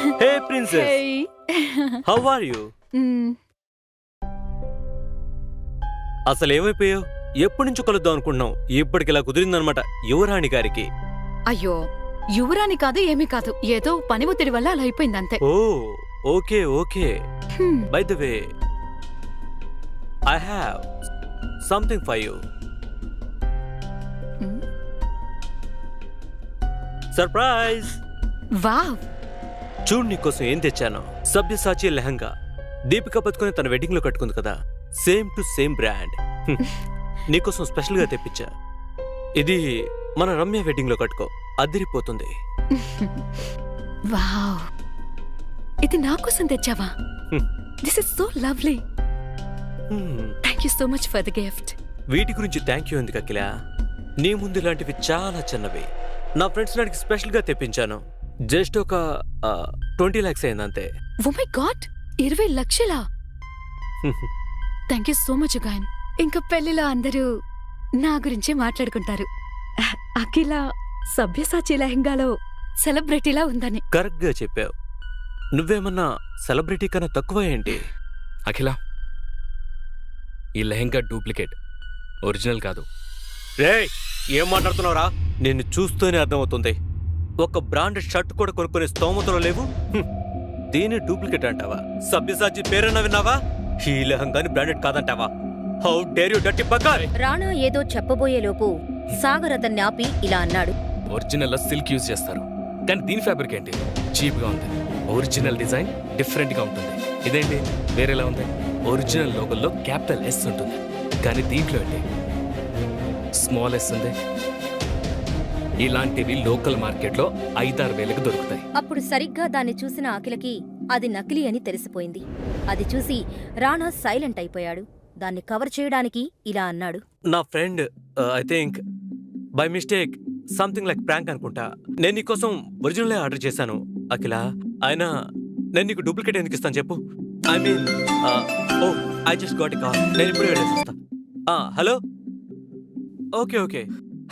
Hey princess, Hey. how are you? అసలు ఏమైపోయావు? ఎప్పటి నుంచో కలుద్దాం అనుకుంటున్నాం, ఇప్పటికి ఇలా కుదిరిందనమాట యువరాణి గారికి. అయ్యో, యువరాని కాదు ఏమీ కాదు, ఏదో పని ఒత్తిడి వల్ల అలా అయిపోయింది అంతే. Oh okay okay. By the way, I have something for you. Surprise! Wow, చూడు నీకోసం ఏం తెచ్చాను. సబ్యసాచి లెహంగా దీపిక పట్టుకుని తన వెడ్డింగ్ లో కట్టుకుంది కదా, సేమ్ టు సేమ్ బ్రాండ్. నీకోసం స్పెషల్ గా తెప్పించా. ఇది మన రమ్య వెడ్డింగ్ లో కట్టుకో, అదిరిపోతుంది. వావ్, ఇది నా కోసం తెచ్చావా? This is so lovely. Thank you so much for the gift. వీటి గురించి థ్యాంక్ యూ ఎందుకు అఖిల, నీ ముందు ఇలాంటివి చాలా చిన్నవి. నా ఫ్రెండ్స్ నాడికి స్పెషల్ గా తెప్పించాను. జస్ట్ ఒక 20 lakhs అయింది అంతే. ఓ మై గాడ్, 20 లక్షలా? Thank you so much again. ఇంకా పెళ్లిలో అందరూ నా గురించే మాట్లాడుకుంటారు. అఖిల సభ్యసాచి లెహంగాలో సెలబ్రిటీలా ఉందని. కరెక్ట్ గా చెప్పావు. నువ్వేమన్నా సెలబ్రిటీ కన్నా తక్కువ ఏంటి? అఖిల, ఈ లెహంగా డూప్లికేట్, ఒరిజినల్ కాదు. రేయ్, ఏం మాట్లాడుతున్నావురా? నిన్ను చూస్తూనే అర్థమవుతుంది. ఒక బ్రాండెడ్ షర్ట్ కూడా కొనుక్కునే స్తోమతలో లేవు. దీన్ని డూప్లికేట్ అంటావా? సభ్యసాచి పేరన్నా విన్నావా? ఈ లెహంగాని బ్రాండెడ్ కాదంటావా? హౌ డేర్ యు డర్టీ బకార్! రాణా ఏదో చెప్పబోయేలోపు సాగర్ అతన్ని ఆపి ఇలా అన్నాడు. ఒరిజినల్ సిల్క్ యూజ్ చేస్తారు, కానీ దీని ఫ్యాబ్రిక్ ఏంటి? చీప్ గా ఉంది. ఒరిజినల్ డిజైన్ డిఫరెంట్ గా ఉంటుంది. ఇదేంటి వేరేలా ఉంది? ఒరిజినల్ లోగోలో క్యాపిటల్ ఎస్ ఉంటుంది, కానీ దీంట్లో ఏంటి స్మాల్ ఎస్ ఉంది. ఇలాంటివి లోకల్ మార్కెట్లో 5-6 వేలకు దొరుకుతాయి. అప్పుడు సరిగ్గా దాన్ని చూసిన అఖిలకి అది నకిలీ అని తెలిసిపోయింది. అది చూసి రాణా సైలెంట్ అయిపోయాడు. దాన్ని కవర్ చేయడానికి ఇలా అన్నాడు. నా friend I think by mistake something like prank అనుకుంటా. నేను నీకోసం ఒరిజినల్ ఆర్డర్ చేశాను అఖిల. అయినా నేను నీకు డూప్లికేట్ ఎందుకు ఇస్తాను చెప్పు? I mean oh I just got a call. నేను ఇప్పుడు వెళ్ళేసిస్తా. Hello, okay okay.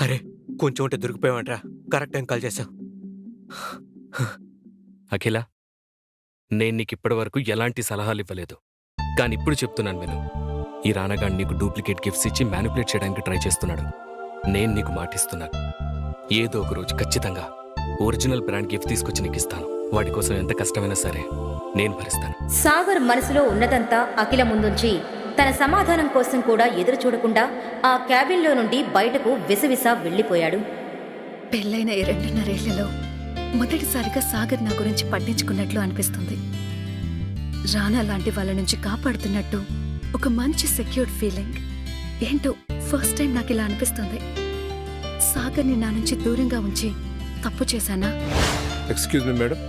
అరే, కొంచెం ఉంటే దొరికిపోయావంట్రా, కరెక్ట్ టైం కాల్ చేశావు. అఖిల, నేను నీకు ఇప్పటి వరకు ఎలాంటి సలహాలు ఇవ్వలేదు, కానీ ఇప్పుడు చెప్తున్నాను విను. ఈ రానగాడు నీకు డూప్లికేట్ గిఫ్ట్స్ ఇచ్చి మ్యానిపులేట్ చేయడానికి ట్రై చేస్తున్నాడు. నేను నీకు మాటిస్తున్నాను, ఏదో ఒక రోజు ఖచ్చితంగా ఒరిజినల్ బ్రాండ్ గిఫ్ట్ తీసుకొచ్చి నీకు ఇస్తాను. వాడి కోసం ఎంత కష్టమైనా సరే నేను భరిస్తాను. సాగర్ మనసులో ఉన్నదంతా అఖిల ముందుంచి తన సమాధానం కోసం కూడా ఎదురు చూడకుండా ఆ క్యాబిన్లో నుండి బయటకు విసవిసా వెళ్లిపోయాడు. పెళ్ళైన 2.5 ఏళ్లలో మొదటిసారిగా సాగర్ నా గురించి పట్టించుకున్నట్లు అనిపిస్తుంది. రానా లాంటి వాళ్ళ నుంచి కాపాడుతున్నట్టు ఒక మంచి సెక్యూర్డ్ ఫీలింగ్. ఏంటో ఫస్ట్ టైం నాకు ఇలా అనిపిస్తుంది. సాగర్ని నా నుంచి దూరంగా ఉంచి తప్పు చేశానా? Excuse me madam.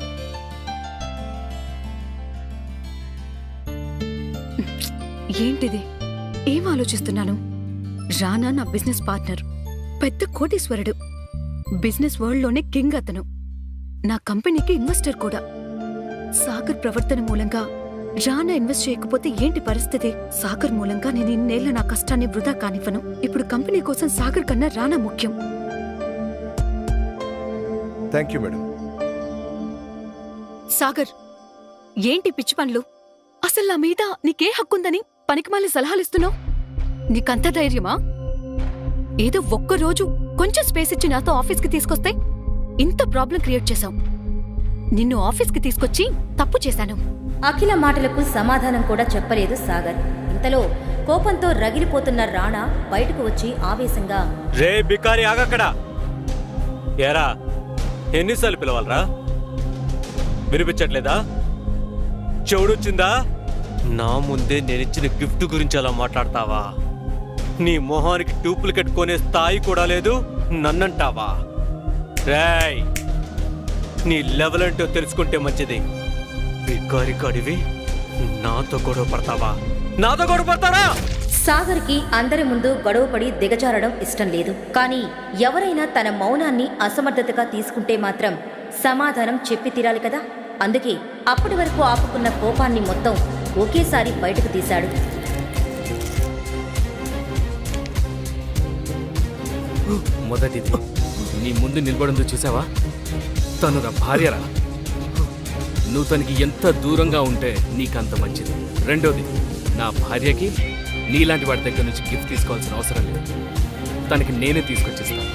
ఏంటిది? ఏం ఆలోచిస్తున్నాను? రానా నా బిజినెస్ పార్ట్నర్, పెద్ద కోటీశ్వరుడు, బిజినెస్ వరల్డ్లోనే కింగ్ అతను. నా కంపెనీకి ఇన్వెస్టర్ కూడా. సాగర్ ప్రవర్తన మూలంగా రానా ఇన్వెస్ట్ చేయకపోతే ఏంటి పరిస్థితి? సాగర్ మూలంగా నేను ఇన్నేళ్ల నా కష్టాన్ని వృధా కానివ్వను. ఇప్పుడు కంపెనీ కోసం సాగర్ కన్నా రానా ముఖ్యం. Thank you madam. సాగర్, ఏంటి పిచ్చి పనులు? అసలు నా మీద నీకే హక్కుందని పనికిమాలి సలహాలిస్తున్నావు? నీకంత ధైర్యమా? ఏదో ఒక్కరోజు కొంచెం స్పేస్ ఇచ్చి నాతో ఆఫీస్కి తీసుకొస్తే ఇంత ప్రాబ్లం క్రియేట్ చేశావు. నిన్ను ఆఫీస్కి తీసుకొచ్చి తప్పు చేశాను. అఖిల మాటలకు సమాధానం కూడా చెప్పలేదు సాగర్. ఇంతలో కోపంతో రగిలిపోతున్న రాణా బయటకు వచ్చి ఆవేశంగా, రే బికారి ఆగక్కడా! ఏరా, ఎన్నిసార్లు పిలవాలరా? వినిపించట్లేదా? చెవుడొచ్చిందా? నా ముందే నేనిచ్చిన గిఫ్ట్ గురించి అలా మాట్లాడతావా? నీ మొహానికి డూప్లికేట్ కొనే స్థాయి కూడా లేదు, నన్నంటావా? రేయ్, నీ లెవెల్ ఏంటో తెలుసుకుంటే మంచిది. బికారి కాడివి నాతో గొడవ పడతావా? నాతో గొడవ పడతారా? సాగర్కి అందరి ముందు గొడవపడి దిగజారడం ఇష్టం లేదు. కానీ ఎవరైనా తన మౌనాన్ని అసమర్థతగా తీసుకుంటే మాత్రం సమాధానం చెప్పి తీరాలి కదా. అందుకే అప్పటి వరకు ఆపుకున్న కోపాన్ని మొత్తం ఒకేసారి బయటకు తీశాడు. మొదటిది నీ ముందు నిలబడిందో చూసావా? తను నా భార్యరా. నువ్వు తనకి ఎంత దూరంగా ఉంటే నీకంత మంచిది. రెండోది, నా భార్యకి నీలాంటి వాడి దగ్గర నుంచి గిఫ్ట్ తీసుకోవాల్సిన అవసరం లేదు. తనకి నేనే తీసుకొచ్చేస్తాను.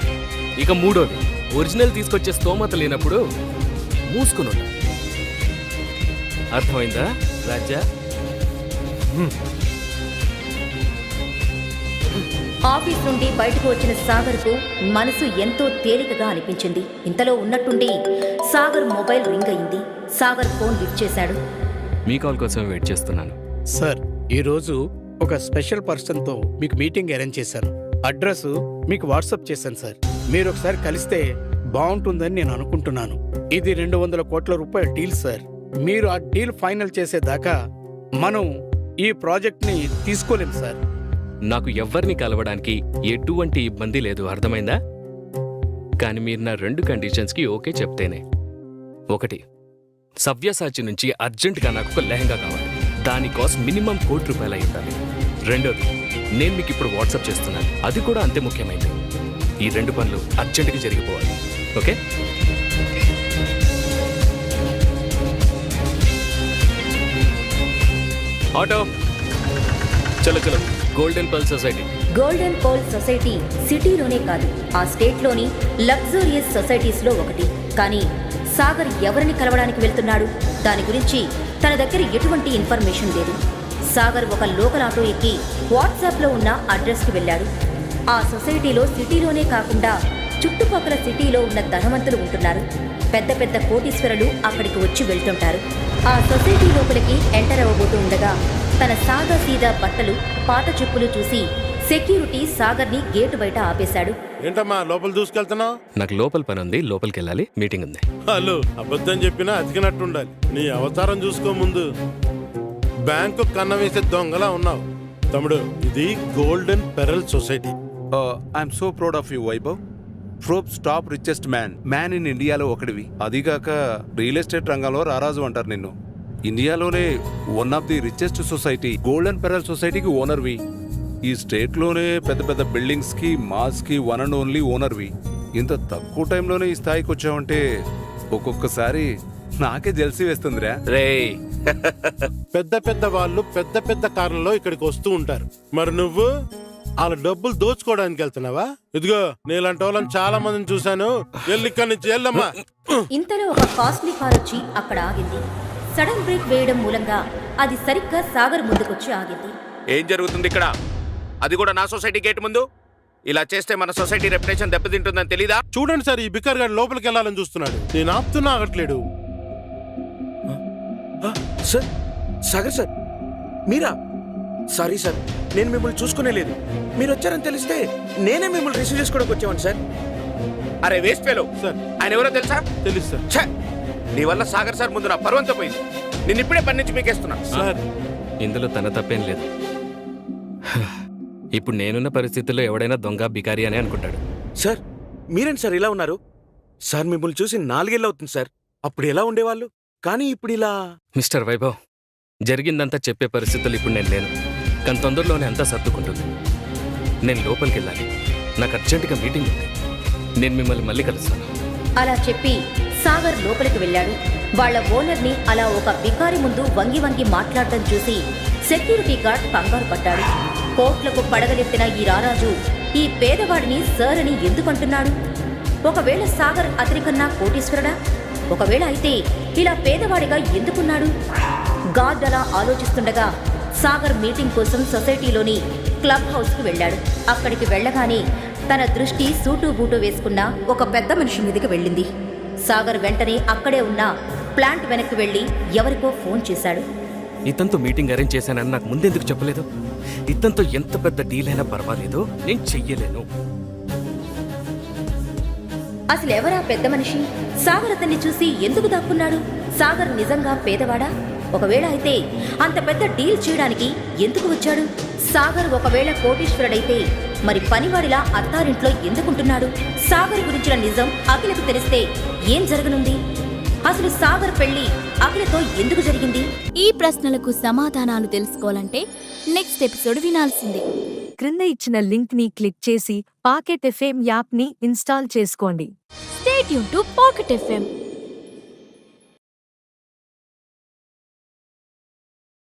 ఇక మూడోది, ఒరిజినల్ తీసుకొచ్చే స్తోమత లేనప్పుడు మూసుకుని ఉండాలి. అర్థమైందా రాజా? ఆఫీస్ నుండి బయటకు వచ్చిన సాగర్కు మనసు ఎంతో తేలికగా అనిపించింది. ఇంతలో ఉన్నట్టుండి సాగర్ మొబైల్ రింగ్ అయింది. సాగర్ ఫోన్ లిఫ్ట్ చేశాడు. మీ కాల్ కోసం వెయిట్ చేస్తున్నాను. సార్, ఈరోజు ఒక స్పెషల్ పర్సన్తో మీకు మీటింగ్ అరేంజ్ చేశాను. అడ్రస్ మీకు వాట్సాప్ చేశాను సార్. మీరు ఒకసారి కలిస్తే బాగుంటుందని నేను అనుకుంటున్నాను. ఇది 200 కోట్ల రూపాయల డీల్ సార్. మీరు ఆ డీల్ ఫైనల్ చేసేదాకా మనం ఈ ప్రాజెక్ట్ని తీసుకోలేం సార్. నాకు ఎవ్వరిని కలవడానికి ఎటువంటి ఇబ్బంది లేదు, అర్థమైందా? కానీ మీరు నా 2 కండిషన్స్కి ఓకే చెప్తేనే. ఒకటి, సవ్యసాచి నుంచి అర్జెంటుగా నాకు ఒక లెహంగా కావాలి. దాని కాస్ట్ మినిమం ₹1,00,00,000 అయి ఉండాలి. రెండోది, నేను మీకు ఇప్పుడు వాట్సాప్ చేస్తున్నాను, అది కూడా అంతే ముఖ్యమైనది. ఈ 2 పనులు అర్జెంటుగా జరిగిపోవాలి. ఓకే? ఆటో చలో చలో. Golden pearl society. Golden pearl society సిటీలోనే కాదు, ఆ స్టేట్లోని లగ్జూరియస్ సొసైటీస్లో ఒకటి. కానీ సాగర్ ఎవరిని కలవడానికి వెళ్తున్నాడు? దాని గురించి తన దగ్గర ఎటువంటి ఇన్ఫర్మేషన్ లేదు. సాగర్ ఒక లోకల్ ఆటో ఎక్కి వాట్సాప్లో ఉన్న అడ్రస్కి వెళ్ళాడు. ఆ సొసైటీలో సిటీలోనే కాకుండా చుట్టుపక్కల సిటీలో ఉన్న ధనవంతులు ఉంటున్నారు. పెద్ద పెద్ద కోటీశ్వరులు అక్కడికి వచ్చి వెళ్తుంటారు. ఆ సొసైటీ లోపలికి ఎంటర్ అవ్వబోతూ ఉండగా తన సాదా సీదా బట్టలు, పాత చెప్పులు చూసి సెక్యూరిటీ సాగర్ని గేటు బయట ఆపేశాడు. ఏంటమ్మా లోపల దూసుకెళ్తున్నావు? నాకు లోపల పని ఉంది, లోపలికి వెళ్ళాలి, మీటింగ్ ఉంది. హలో, అబద్ధం చెప్పినా అతికినట్టు ఉండాలి. నీ అవతారం చూసుకో ముందు. బ్యాంకు కన్న వేసే దొంగలా ఉన్నావు. తమ్ముడు, ఇది golden pearl society. I'm so proud of you Vaibhav. Forbes top richest man in ఇండియాలో ఒకడివి. అదిగాక రియల్ ఎస్టేట్ రంగంలో రారాజు అంటారు నిన్ను. ఇండియాలోనే one of the richest society golden pearl సొసైటీకి ఓనర్వి. ఈ స్టేట్లోనే పెద్ద పెద్ద బిల్డింగ్స్కి, మాల్స్కి వన్ అండ్ ఓన్లీ ఓనర్వి. ఇంత తక్కువ టైంలోనే ఈ స్థాయికి వచ్చావంటే ఒక్కొక్కసారి నాకే జెల్సీ వేస్తుందిరా. రే పెద్ద పెద్ద వాళ్ళు పెద్ద పెద్ద కార్లలో ఇక్కడికి వస్తూ ఉంటారు. మరి నువ్వు వాళ్ళ డబ్బులు దోచుకోవడానికి వెళ్తున్నావా? ఇదిగో నీలాంటి వాళ్ళని చాలా మందిని చూశాను. వెళ్ళి ఇక్కడి నుంచి వెళ్ళమ్మా. ఇంతలో ఒక కాస్ట్లీ కార్ వచ్చి అక్కడ ఆగింది. సడన్ బ్రేక్ వేయడం మూలంగా అది సరిగ్గా సాగర్ ముందుకొచ్చి ఆగింది. ఏం జరుగుతుంది ఇక్కడ? అది కూడా నా సొసైటీ గేట్ ముందు. ఇలా చేస్తే మన సొసైటీ రెప్యుటేషన్ దెబ్బతింటుందని తెలీదా? చూడండి సార్, ఈ బికార్ గారు లోపలికి వెళ్ళాలని చూస్తున్నాడు. నేను ఆపుతున్నా, ఆగట్లేడు. సార్, సాగర్ సార్, మీరా? సారీ సార్, నేను మిమ్మల్ని చూసుకునే లేదు. మీరు వచ్చారని తెలిస్తే నేనే మిమ్మల్ని రిసీవ్ చేసుకోవడానికి వచ్చాను సార్. అరే వేస్ట్ ఫెలో సార్, ఆయన ఎవరో తెలుసా? తెలుసు సార్. ఛ! నీ వల్ల సాగర్ సార్ ముందు నా పరువంతా పోయింది. నేను ఇప్పుడే పని నుంచి మీకేస్తున్నా సార్, ఇందులో తన తప్పేం లేదు. ఇప్పుడు నేనున్న పరిస్థితుల్లో ఎవడైనా దొంగ బికారి అని అనుకుంటాడు. సార్, మీరేంటి సార్ ఇలా ఉన్నారు? సార్ మిమ్మల్ని చూసి 4 ఏళ్ళు అవుతుంది సార్. అప్పుడు ఎలా ఉండేవాళ్ళు, కానీ ఇప్పుడు ఇలా. మిస్టర్ వైభవ్, జరిగిందంతా చెప్పే పరిస్థితులు ఇప్పుడు నేను లేను. కానీ తొందరలోనే అంతా సర్దుకుంటుంది. నేను లోపలికి వెళ్ళాలి, నాకు అర్జెంటుగా మీటింగ్ ఉంది. నేను మిమ్మల్ని మళ్ళీ కలుస్తాను. అలా చెప్పి సాగర్ లోపలికి వెళ్ళాడు. వాళ్ళ ఓనర్ని అలా ఒక బికారి ముందు వంగి వంగి మాట్లాడటం చూసి సెక్యూరిటీ గార్డ్ కంగారు పడ్డాడు. కోట్లకు పడగలెత్తిన ఈ రారాజు ఈ పేదవాడిని సార్ అని ఎందుకంటున్నాడు? ఒకవేళ సాగర్ అతనికన్నా కోటీశ్వరుడా? ఒకవేళ అయితే ఇలా పేదవాడిగా ఎందుకున్నాడు? గార్డ్ అలా ఆలోచిస్తుండగా సాగర్ మీటింగ్ కోసం సొసైటీలోని క్లబ్ హౌస్కి వెళ్ళాడు. అక్కడికి వెళ్ళగానే తన దృష్టి సూటు బూటు వేసుకున్న ఒక పెద్ద మనిషి మీదకి వెళ్ళింది. సాగర్ వెంటనే అక్కడే ఉన్న ప్లాంట్ వెనక్కి వెళ్ళి ఎవరికో ఫోన్ చేశాడు. ఇతనితో మీటింగ్ అరేంజ్ చేశానని నాకు ముందెందుకు చెప్పలేదు? ఇతనితో ఎంత పెద్ద డీల్ అయినా పర్వాలేదు, నేను చెయ్యలేను. అసలు ఎవరా పెద్ద మనిషి? సాగర్ అతన్ని చూసి ఎందుకు దాక్కున్నాడు? సాగర్ నిజంగా పేదవాడా? ఒకవేళ అయితే అంత పెద్ద డీల్ చేయడానికి ఎందుకు వచ్చాడు? సాగర్ ఒకవేళ కోటీశ్వరుడైతే మరి పనివాడిలా అత్తారింట్లో ఎందుకుంటున్నాడు? సాగర్ గురించిన నిజం అఖిలకు తెలిస్తే ఏం జరగనుంది? అసలు సాగర్ పెళ్లి అఖిలతో ఎందుకు జరిగింది? ఈ ప్రశ్నలకు సమాధానాలు తెలుసుకోవాలంటే నెక్స్ట్ ఎపిసోడ్ వినాల్సిందే. క్రింద ఇచ్చిన లింక్ ని క్లిక్ చేసి పాకెట్ ఎఫ్ఎం యాప్ ని ఇన్స్టాల్ చేసుకోండి. Stay tune to pocket FM.